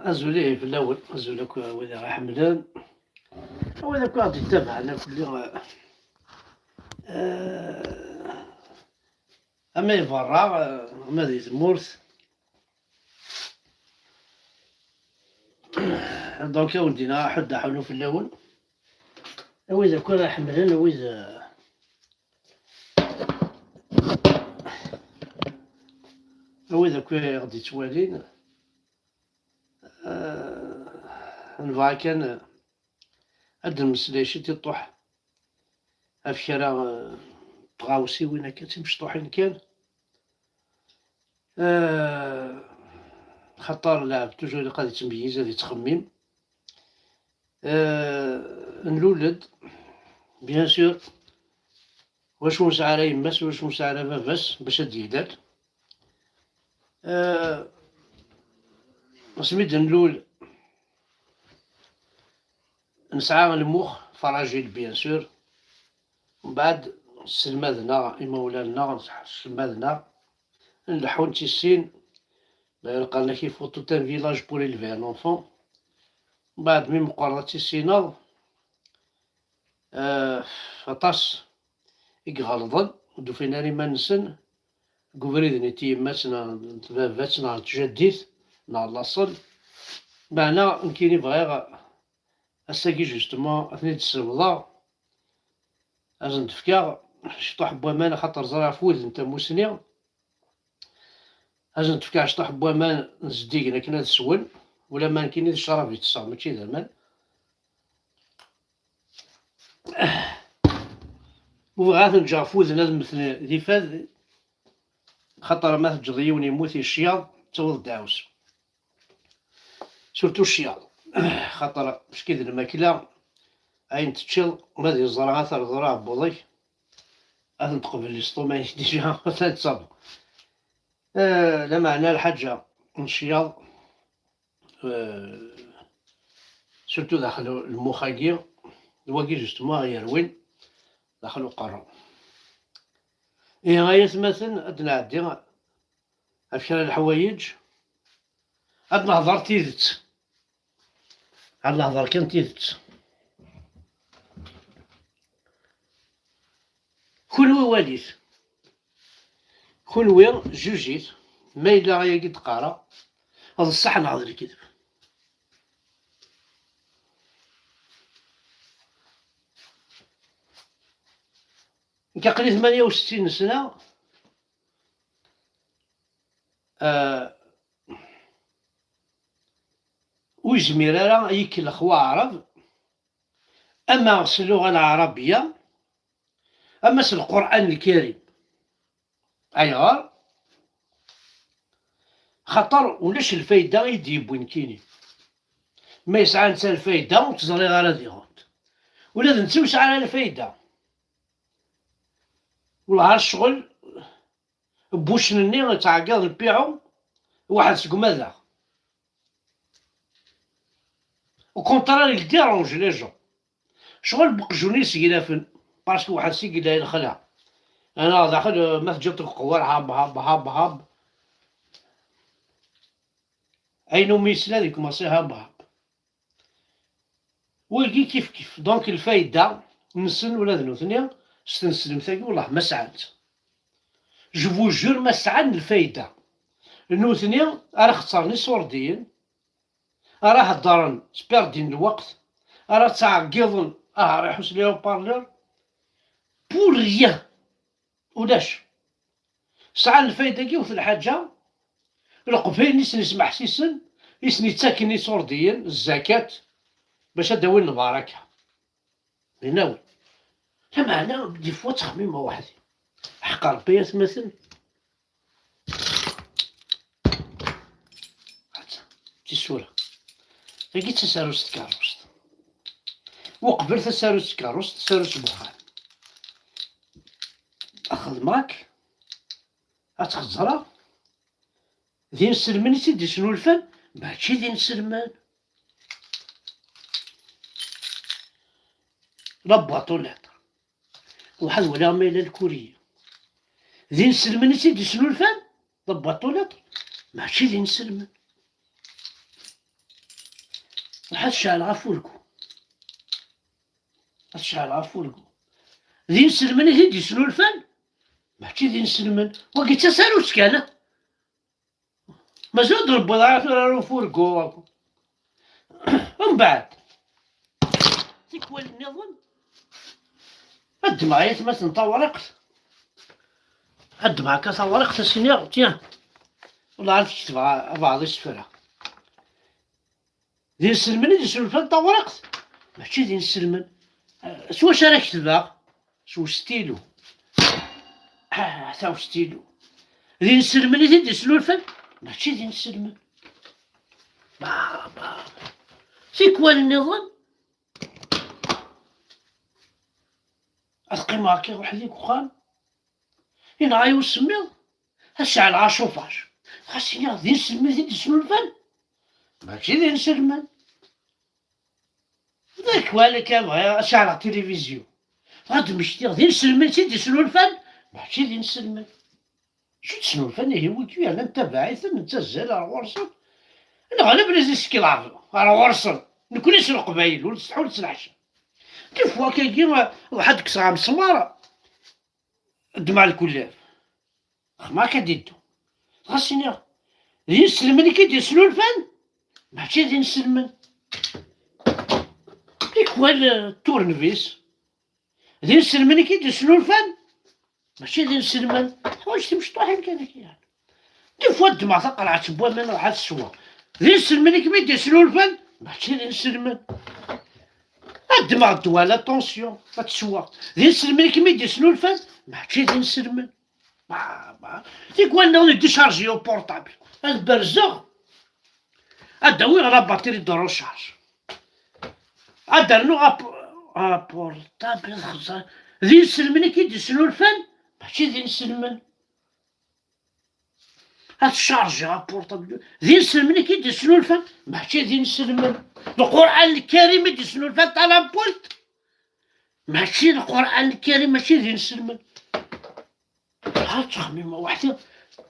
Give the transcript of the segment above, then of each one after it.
أزوليه في الأول أزولك وإذا راح حملان وإذا كنت يتابعنا كل أما يفرغ أما ذي تمورت دونك ولدينا حد حولو في الأول وإذا كان راح حملان وإذا كان غادي توالين نبغى كان هاد المسلا شي تطوح أفكارا طغاوسي وين كانت مشطوحين كان خطر لاعب توجور اللي قادر تميز هادي تخمم نولد بيان سور واش مسعى على يماس واش مسعى على باباس باش هاد يهدال سميت نلول نسعى المخ فراجيل بيان سور ومن بعد سلمادنا إمولالنا سلمادنا نلحو نتيسين قالنا كيف فوتو تان فيلاج بور إلفي ان أونفون من بعد مي مقررة تيسينا أطاس يغلظن ودو فينا ري ما نسن قبريدني تيماتنا باباتنا تجديد نا لاصل معنا نكيني بغيغ أساكي جوستومون أثني تسبضا أزن تفكا شطوح بوامان خاطر زرع فوز نتا موسني أزن تفكا شطوح بوامان نزديقنا كنا تسول ولا ما نكيني الشراب يتصاب ماشي ذا مان وغاث نجا فوز لازم مثل ذي فاذ خاطر ما تجضيوني يموت الشياض تولد داوس سورتو الشياض خاطر مش كيد الماكلة أين تتشل وهذه الزرعة أثر زرعة بوضي أثن تقبل الاسطومة ديجا تصاب لا معنى الحاجة الشياض سورتو داخلو المخاقي الواقي جوستومون يروين داخلو قرو غاية مثلا أدنا عدي أفكار الحوايج أدنا هضر تيدت عاد نهضر كان تيدت كلوي واليت كلوي جوجيت ما إلا غاية قد قارا هذا الصح نهضر الكذب كقلي 68 سنة ويزمير راه يكلخ عرب أما في اللغة العربية أما في القرآن الكريم أيغار خطر ولاش الفايدة يديب وين كيني ما يسعى نتا الفايدة وتزري غير هادي غوت ولا نتا يسعى على الفايدة والعار الشغل بوش نني تعقل نبيعو واحد سكما ذا وكونتراري ديرونج لي جون شغل بقجوني سيلافن باسكو واحد سيقلا يدخلها انا داخل ما تجي القوار هاب اينو ميسلا ديك ماسي هاب ويلقي كيف دونك الفايدة نسن ولا ذنوثنيا استنسلم ثاقي والله ما سعدت جو جور ما سعد الفايدة نوثنيا راه خسرني صوردين راه هضرن سبيردين الوقت راه تعقيضن راه يحوس ليهم بارلور بور ريان ولاش سعى الفايدة كي وفي الحاجة القبيل نسني نسمع حسيسن يسني تاكني صوردين الزكاة باش داوي البركة بناوي لا معنى دي فوا تخميمة وحدي حق ربي يتمثل تسولة لقيت تساروس تكاروس وقبل تساروس تكاروس تساروس بخار أخذ معك أتخزرها ذي نسلمني تدي شنو الفن ماشي ذي نسلمان رباطو لاتر واحد ولا ميلا الكورية ذي نسلمني تدي شنو الفن رباطو لاتر ماشي ذي نسلمان راح تشعل غفولكو، تشعل غفولكو ذي نسلمن هيدي سنو الفن ماشي ذي نسلمن وقت تسالوش كان مازال ضرب ضعف فوركو. ومن بعد تكوى النظام قد معايا مثلا طورقت قد معاك طورقت السنير تيان والله عرفت تبع بعض السفرة ذي نسلمن هيدي سنو الفن طورقت ماشي ذي نسلمن سوا شارك تبع سوا ستيلو ثاو ستيلو ذي نسلمن هيدي سنو الفن ماشي ذي نسلمن تكوى النظام أتقيم هاكا وحديك وخان ينعايو السميض هالشعل عاشوفاش خاصني ذي نسلمن ذي سنو الفن ماشي ذي نسلمن ذاك والك بغا شعل على التلفزيون غاد مشتي ذي نسلمن ذي سنو الفن ماشي ذي نسلمن شو تسنو الفن هي ويكي أنا نتبعيث نتسجل على ورصل أنا غالبا لازم سكيل على ورصل نكون نسلو قبايل ونستحول نسلعش كيف هو كيما واحد كسرها مسمارة الدمع الكلاف ما كديدو خاصني ذي نسلمن كي يسلو الفن ماشي ذي نسلمن كيك هو التورنفيس ذي نسلمن كي يسلو الفن ماشي ذي نسلمن واش تمشي طاحين كان يعني كيف هو الدمع تقرعت بوا من راح تسوى ذي نسلمن كي يسلو الفن ماشي ذي نسلمن الدماغ الدواله طونسيون تسوى ذي نسلمن كي يسلو الفن ماشي ذي نسلمن تيكون نو ديشارجيو بورطابل البرزغ اداوي على باتري دو روشارج ادرنو بورطابل خزان ذي نسلمن كي يسلو الفن ماشي ذي نسلمن هتشارجي بورطابل ذي نسلمن كي يسلو الفن ماشي ذي نسلمن القرآن الكريم يدسنو الفن تاع لابولت ماشي القرآن الكريم ماشي ذي نسلمن هاد تخميمة وحدة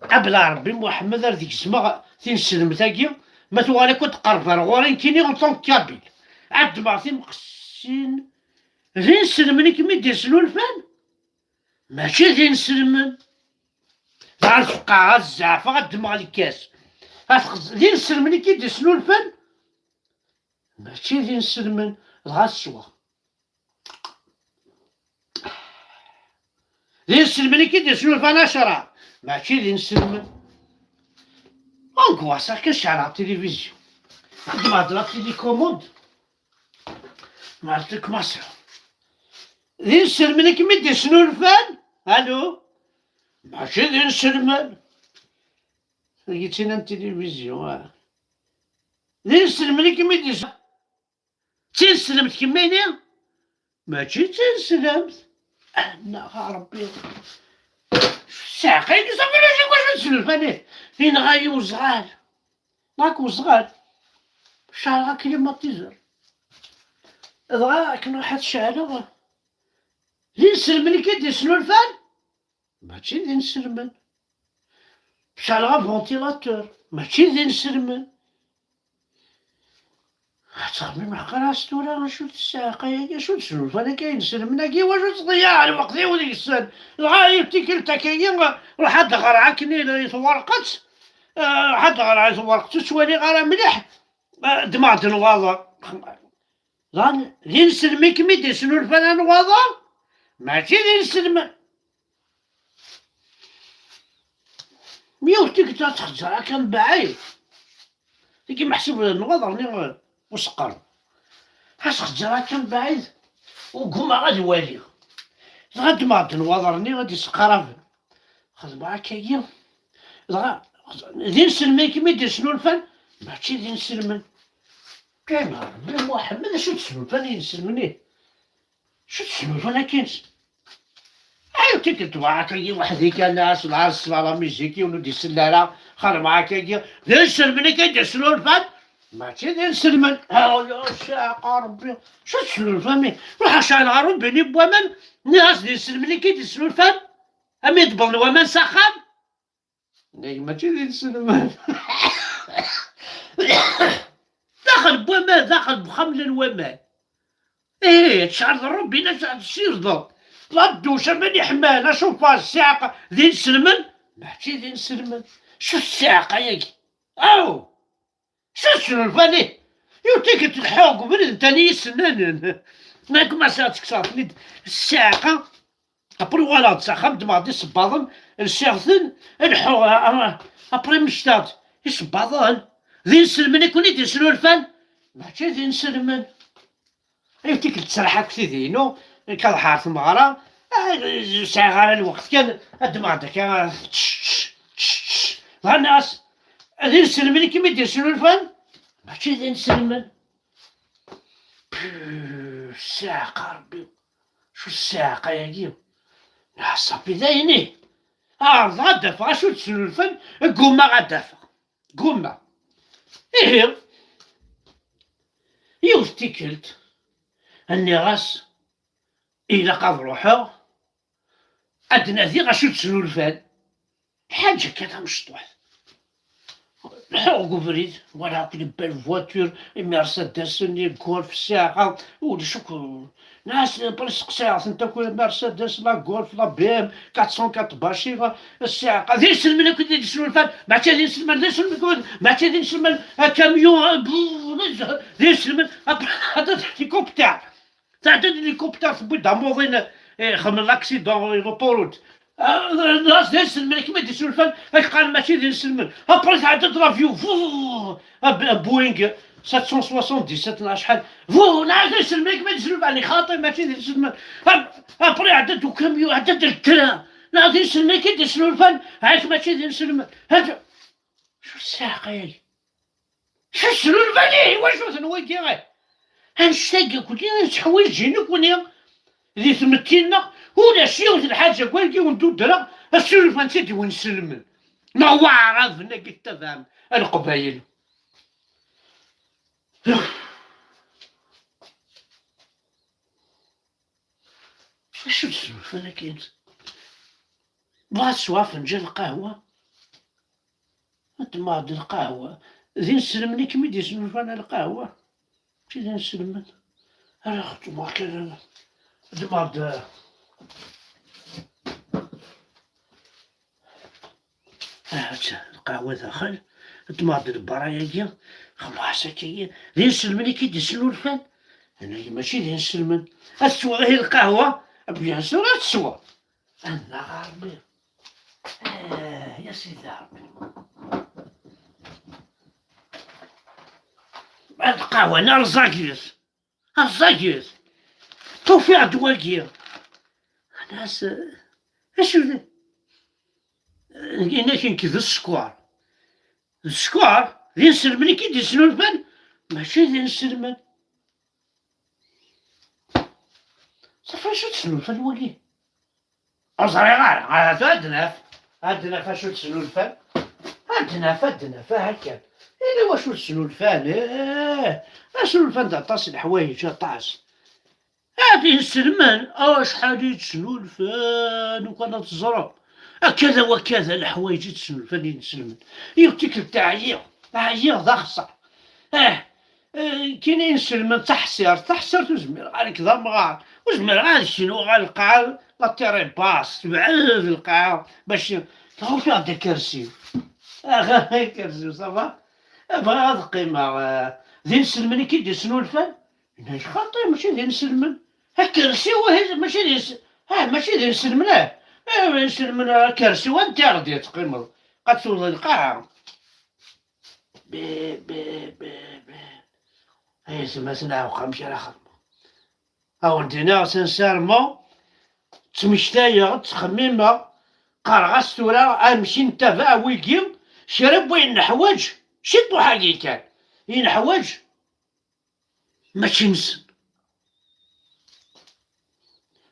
أبلا ربي محمد هذيك السما ذي نسلم تاكي ما توالي كنت قرب غورين كيني غلطون كابيل عبد معطي مقسين ذي نسلمن كي يدسنو الفن ماشي ذي نسلمن غا الفقاعة الزعفة غدمغ الكاس ذي نسلمن كي يدسنو الفن ماشي ذي نسلمن غا السوا ذي نسلمن كي يدسنو الفن عشرة ماشي ذي نسلمن أنكواسا كنشعل على التلفزيون مع هاد لا تيليكوموند مع الكماسة ذي نسلمن كي يدسنو الفن الو ماشي ذي نسلمن لقيتينا التلفزيون ذي نسلمن كي يدسنو تنسلمت كميني ماشي تنسلمت أنا ربي ساقي صافي واش نسلف أنا فين غاي وصغار ماك وصغار شعر كليماتيزور دغا كان واحد الشعلة ذي نسلمن كي يدسنو الفن ماشي ذي نسلمن شعلة فونتيلاتور ماشي ذي نسلمن صاحبي محقرة ستورة شو تساقي شو تسولف أنا كاين نسلمنا كي واش تضيع الوقت وديك السن الغايب تيكلتا كاين حد غرعكني يتورقت حد غرع يتورقت تسواني غرا مليح دمعت نواضر ذي نسلمي كمي يدسنو الفن نواضر ماشي ذي نسلم ميوتك تخزر كان بعيد كي محسوب نواضر وسقر حاس خجرا كان بعيد وقوما غادي والي غاد ما نواضرني غادي سقراف خذ معاك هي ذي نسلمي كيما يدسنو الفن ماشي ذي نسلمن كاين ربي محمد شو تسلو الفن ينسلمني شو تسلو الفن كاينش ايوا تيكلت معاك هي وحديك الناس العرس على ميزيكي ونودي السلالة خذ معاك هي ذي نسلمني كيدسنو الفن ماشي ذي نسلمن يا شاقة ربي شو تسلو الفن روح شايل عروب بيني بومن ناس ذي نسلمني كيدسنو الفن أم يدبل ومن سخن ماشي ذي نسلمن داخل بومان، داخل بخمل الومان. ايه تشعل ربي نشعل السيرضة لا الدوشة ماني حمال. اشوف الساعة ذي نسلمن ماشي ذي نسلمن. شو الساعة ياكي او شو السلفاني يوتيك الحوق من تاني سنان ما كما ساعتك صافني الساعة ابري ولا تسخم دماغي صباضن الشيخثن الحو ابري مشتات يصباضن ذي نسلمن يكون يدي سلولفان ماشي ذي نسلمن. يوتيك تسرحك في ذينو كضحار في المغارة ساعة على الوقت كان الدماغ كان الناس ذي نسلمن كيما يدير سلولفان ماشي ذي نسلمن. الساعة ربي شو الساعة ياكي لا صافي ذايني غادافا شو تسلولفن قوما غادافا قوما. إيه يوفتيكلت أني غاس إلا قاد روحو أدنا ذي غاشو تسلولفان حاجة كذا مشطوح نحوقو بريد ولا كنبال فواتور مرسيدس غولف الساعة ولي شكون ناس برسق ساعة انت كل مرسيدس لا غولف لا بي ام 404 باشي الساعة ذي نسلمن كنت نسلمن ما تي نسلمن ذي نسلمن ما تي نسلمن كاميون ذي نسلمن هذا هليكوبتر تاع الهليكوبتر في بودا موضين خمن لاكسيدون لوطوروت الناس ذي نسلمن كيما يدير سلفان قال ماشي ذي نسلمن ابري تعدد لافيو بوينغ 777 شحال فو ناس نسلمن كيما يدير سلفان خاطر ماشي ذي نسلمن ابري عدد كاميو عدد التران لا ذي نسلمن كي يدير سلفان عايش ماشي ذي نسلمن. هذا شو الساقه ياي شو السلفان واش نويكي غير هنشتاق كلنا نتحويل جينك ونيا ذي ثمتينا ولا شيوت الحاجة كوالكي وندو درا السلفان سيدي ونسلمن ما هو عرفنا قلت فهم القبايل. شو السلفان كاين بغات تسوا فنجان القهوة تماض القهوة ذي نسلمني كيما يدير سلفان القهوة ماشي ذي نسلمن. أنا أخت ما كان دماغ القهوة داخل دماغ البرايا خلاص كي ذي نسلمني كي يدير سلفان أنا ماشي ذي نسلمن. السوا غير القهوة بيان سور تسوا أنا غاربي يا سيدي ربي القهوة أنا رزاقيس الزاكيس توفيع دواكير ناس اشو لقينا كاين كذا السكوار ذي نسلمن كي يدير سلفان ماشي ذي نسلمن. صافي شو تسلفان ولي أصغري غير أدناف اشو تسلفان أدناف هكا إلا واش السلفان السلفان تاع طاس الحوايج طاس هادي نسلمن شحال يتسلفان وكان تزرب كذا وكذا الحوايج يتسلفان يتسلمن يوتيك تاع عيا ذا خصر كاين نسلمن تحسير تزمير غير كذا مغار وزمير غير شنو غنلقى لا تيري باس تبعد القاع باش تاخذ فيها دا كرسي غير كرسي صافا بغا هاد القيمة ذي نسلمن كي يدير سلفان ماشي خاطر ماشي ذي نسلمن هالكرسي ماشي ذي نسلمن نسلمن كرسي وانت غادي تقيم قد توصل القاعة هي سما سنعاو خمسة على خدمة أو ندينا سنسارمون تمشتايا تخميمة قرغاس تورا أمشي نتافا ويكيم شرب وين حواج شدو حاجي كان ينحواج ماشي نسن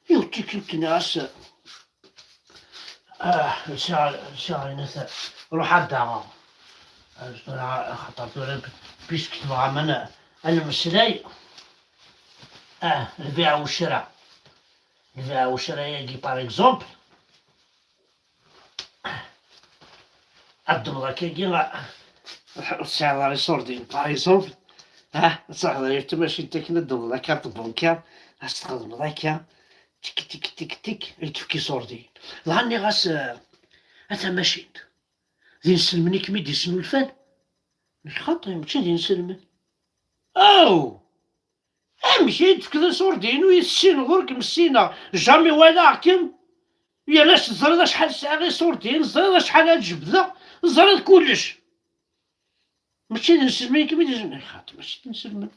يوتيك ناس شعر نسا روح الدعوة خطرت بيسك تبغى من أنا مسلاي البيع والشراء يجي بار إكزومبل عبد الله كيجي السعر راه يصوردين بار إكزومبل صح عرفت ماشي انت كنا تدور لا كارت بونكار غاس تخدم هكا تك تك تك تك تفكي صوردي ظهرني غاس هذا ماشي ذي نسلمني كمي دي سنو الفن مش خاطري ماشي ذي نسلمن او مشيت كذا صوردين ويسين غورك مسينا جامي ولاكم يا لاش زرنا شحال ساعة غير صورتين زرنا شحال هاد الجبدة زرنا كلش ماشي نسلمن كمي دي خاطر ماشي نسلمن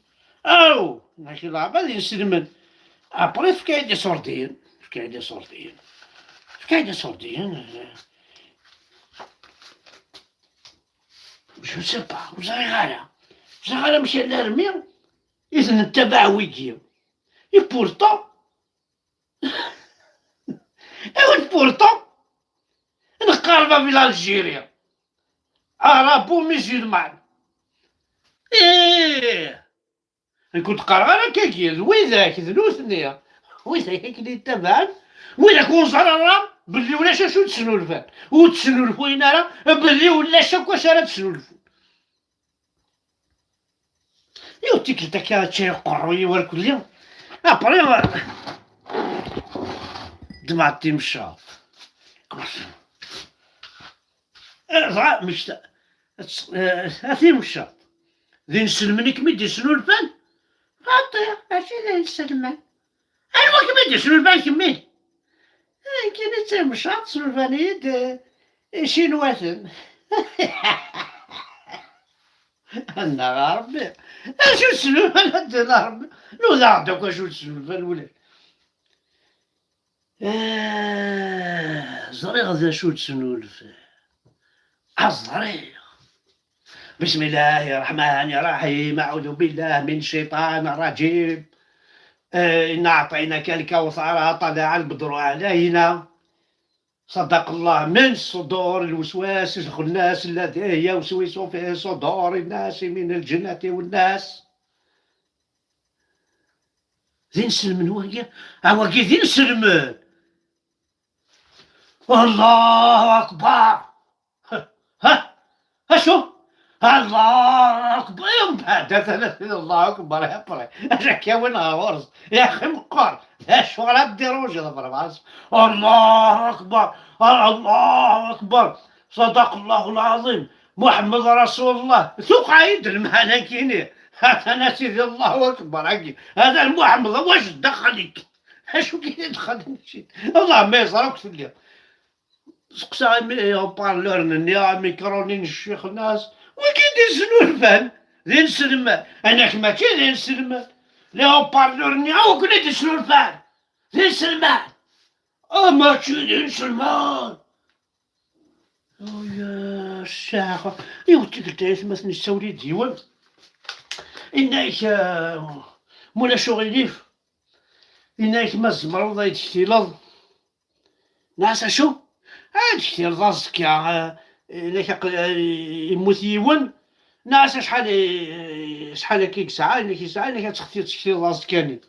او ماشي لعبة اللي نسلمن ابري فكايدي صوردين فكايدي صوردين فكايدي صوردين جو سي با وزغالة مشي لارمي إذن نتبع ويكيا اي بورتون ايوا بورتون نقاربة في الجيريا عربو مسلمان ايه كنت قارغة انا كاكيل ويذاك ذنوثني ويذاك اللي تبعن ويذاك وزرارة بلي ولاش شو تسنو الفان وتسنو الفوين راه بلي ولاش واش راه تسنو الفون يو تيك تاكا تشي قروي والكل يوم ابري دمعتي مشاط مش هاتي مشاط ذي نسلمني كمي يسنو الفان خاطر ماشي ذي نسلمان ايوا كمي يسنو الفان كمي كاين حتى مشاط سنو الفانيد شينواتن انا ربي اشو تسلو انا ربي لو ذا دوك اشو تسلو الفان زريغ ذا شو تسنو الفان الزريغ بسم الله الرحمن الرحيم أعوذ بالله من الشيطان الرجيم إنا أعطيناك الكوثر طلع البدر علينا صدق الله من صدور الوسواس الخناس الذي يوسوس في صدور الناس من الجنة والناس ذي نسلمن واقي ذي نسلمن الله أكبر ها شو الله أكبر يوم بعد الله أكبر يا بري أجاك يا وين غورز يا أخي مقار لا شغل ديروج هذا برا الله أكبر الله أكبر صدق الله العظيم محمد رسول الله ثق عيد المهلكيني هذا ناسي الله أكبر هذا المحمد واش دخلك شو كي دخلك الله ما يصرفك في اليوم سقسا بارلور نيا ميكرونين الشيخ الناس وكي ديسنو الفن ذي نسلم انا ماشي ذي نسلم لي بارلور نيا وكنا ديسنو الفن ذي نسلم ماشي ذي نسلم يا الشيخ ايوا تلتايس مثلا السوري ديوان انك مولا شغيليف انك ما الزمرض يتشتيلض ناس شو تشتي راسك لك يموت يون ناس شحال كيك ساعة كي ساعة انك تشتي راسك كاني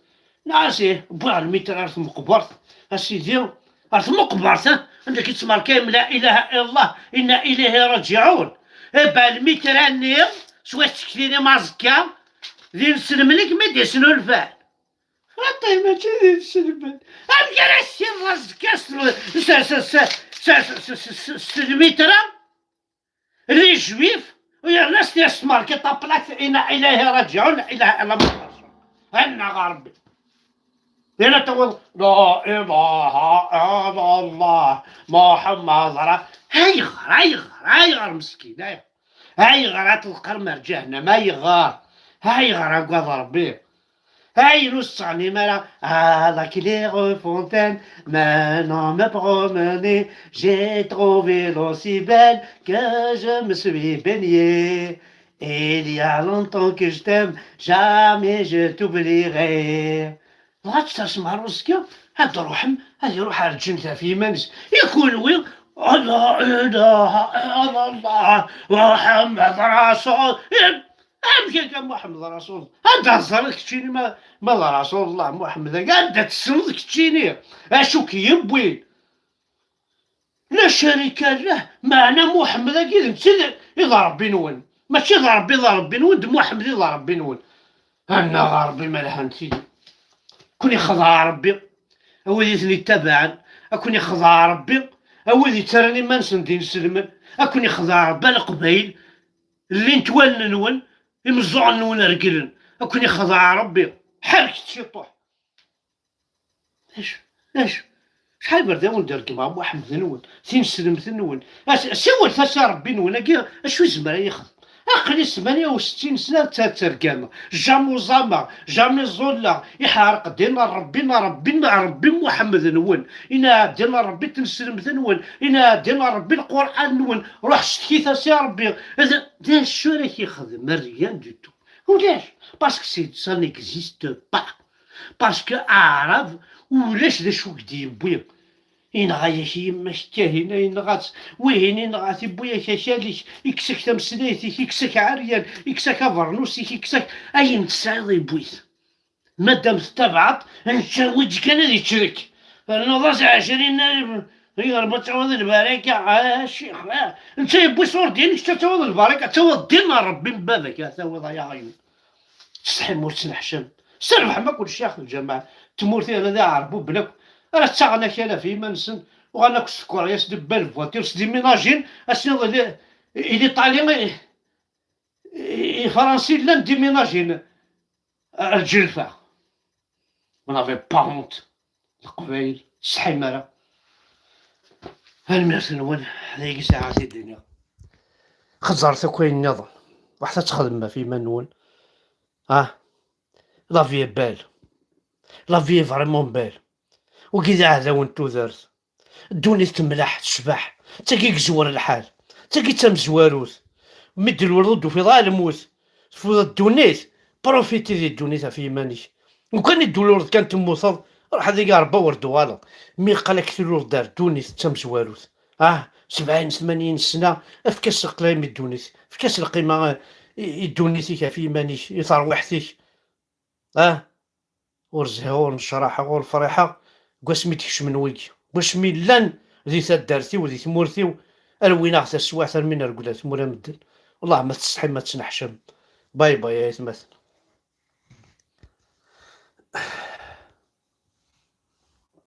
ناس بوع المتر ارث مقبرت اسيدي ارث مقبرت عندك تسمع كامل لا اله الا الله انا اليه راجعون با المتر اني سوا تشتيني مازكا ذي نسلم لك ما ديسنو الفعل حتى ماشي ذي نسلم ام كراسي راسك المتر لي جويف ويا الناس يسمر كي طبلك انا اليه راجعون لا اله الا الله انا غربي هنا تقول لا اله الا الله محمد هايغر مسكين هايغر تلقى جهنم هايغر قضى ربي هاي نصعني مرا avec les refontaines maintenant me promener j'ai trouvé l'eau si belle que je me suis baigné il y a longtemps que je t'aime jamais je t'oublierai غات تسمع روسكا هاد روحم هادي روح الجنة في منس يكون وين الله اله الا الله محمد رسول أمشي كان محمد رسول الله هذا الزرق كتشيني ما رسول الله محمد هذا تسند كتشيني أشو كيبوين لا شريك له معنى محمد كذا إذا ربي نون ماشي إذا ربي نون محمد إذا ربي نون أنا غربي ما لهنتي كون يخضع ربي أولي ثني تبعا أكون يخضع ربي أولي تراني ما نسندي نسلم أكون يخضع ربي القبيل اللي نتولى نون يمزوع نون رجلن أكون يخضع ربي حركة شطوح اش شحال بردا وندير كيما محمد نون ثين سلمت نون سول فاسا ربي نون اشو زمرا يخدم عقلي 68 سنة ترقامة جامو زاما جامي زولا يحرق دينا ربنا ربي محمد نون إنا دينا ربي تنسلم نون إنا دينا ربي القرآن نون روح شتكي سي ربي دا شو راك يخدم ريان دو تو ولاش باسكو سا نيكزيست با باسكو أعرف ولاش دا شو قديم بويا ينغايك يماك كاهنة ينغات وين ينغات بويا كاشاليك يكسك تمسنيتك يكسك عريان يكسك فرنوسك يكسك أين تسعيضي بويت مادام تبعت نشاوج كان هذي تشرك نضاس 20 هي ربط تعوض البركة شيخ انت يبوي صور دينك تعوض البركة تعوض دينا ربي من بابك يا تعوض يا عيون تستحي مورتين حشام سربح ما كل شيخ الجماعة تمورتي أنا ذا عربو بلاك راه تاغنا كالا في منسن وغانا كسكور ياس دبال فواتير سدي ميناجين اسني إلي طالي فرنسي لان دي ميناجين الجلفة منافي باونت القبايل السحيمرة هالميرت نون هذيك ساعات الدنيا خزرت كوين النظام واحدة تخدم في منون لا في بال لا في فريمون بال وكذا هذا وانتو درت الدنيا تملح تشبح تاكيك زوار الحال تاكي تمزواروت مد الورود وفي ضاع الموت فوضى الدنيا بروفيتي ديال الدنيا في مانيش وكان يدو الورد كانت تموصل راح هذيك ربا وردو غالا مي قالك في الورد دار الدنيا تمزواروت 70 80 سنة في كاس القلايم الدنيا في كاس القيمة الدنيا في مانيش يطروحتيك ورزها ونشرحها والفرحة قاسمي تكش من ويكي باش مي لان ذي تدارتي وذي تمورتي اروينا حتى السواثر من رقلات مولا مدن والله ما تستحي ما تنحشم باي باي يا يتمثل